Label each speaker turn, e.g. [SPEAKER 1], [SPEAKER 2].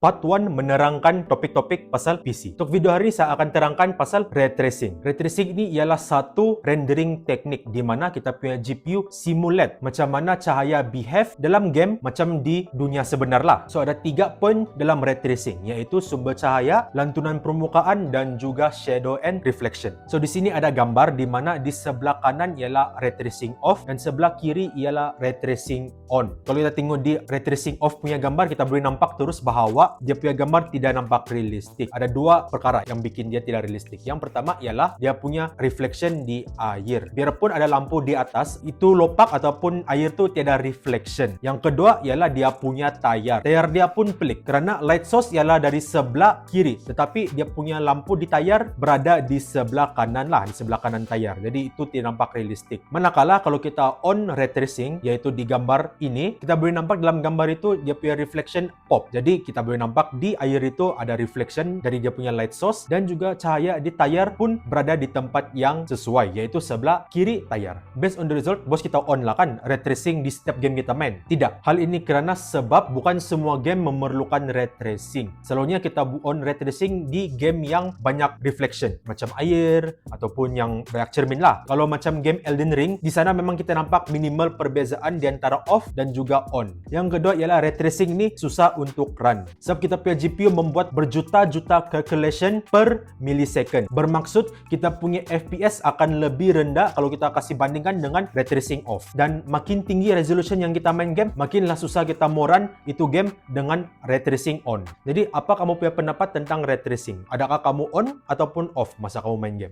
[SPEAKER 1] Part 1 menerangkan topik-topik pasal PC. Untuk video hari saya akan terangkan pasal ray tracing. Ray tracing ini ialah satu rendering teknik di mana kita punya GPU simulate macam mana cahaya behave dalam game macam di dunia sebenar lah. So ada 3 poin dalam ray tracing, iaitu sumber cahaya, lantunan permukaan dan juga shadow and reflection. So di sini ada gambar di mana di sebelah kanan ialah ray tracing off dan sebelah kiri ialah ray tracing on. Kalau kita tengok di ray tracing off punya gambar, kita boleh nampak terus bahawa dia punya gambar tidak nampak realistik. Ada dua perkara yang bikin dia tidak realistik. Yang pertama ialah dia punya reflection di air. Biarpun ada lampu di atas, itu lopak ataupun air tu tiada reflection. Yang kedua ialah dia punya tayar. Tayar dia pun pelik kerana light source ialah dari sebelah kiri, tetapi dia punya lampu di tayar berada di sebelah kanan lah, di sebelah kanan tayar. Jadi itu tidak nampak realistik. Manakala kalau kita on ray tracing, iaitu di gambar ini, kita boleh nampak dalam gambar itu dia punya reflection pop. Jadi kita boleh nampak di air itu ada reflection dari dia punya light source dan juga cahaya di tayar pun berada di tempat yang sesuai, iaitu sebelah kiri tayar. Based on the result, bos kita on lah kan ray tracing di setiap game kita main? Tidak. Hal ini kerana sebab bukan semua game memerlukan ray tracing. Selalunya kita on ray tracing di game yang banyak reflection, macam air ataupun yang banyak cermin lah. Kalau macam game Elden Ring, di sana memang kita nampak minimal perbezaan di antara off dan juga on. Yang kedua ialah ray tracing ni susah untuk run. Sebab kita punya GPU membuat berjuta-juta calculation per millisecond. Bermaksud kita punya FPS akan lebih rendah kalau kita kasih bandingkan dengan ray tracing off. Dan makin tinggi resolution yang kita main game, makinlah susah kita mau run itu game dengan ray tracing on. Jadi apa kamu punya pendapat tentang ray tracing? Adakah kamu on ataupun off masa kamu main game?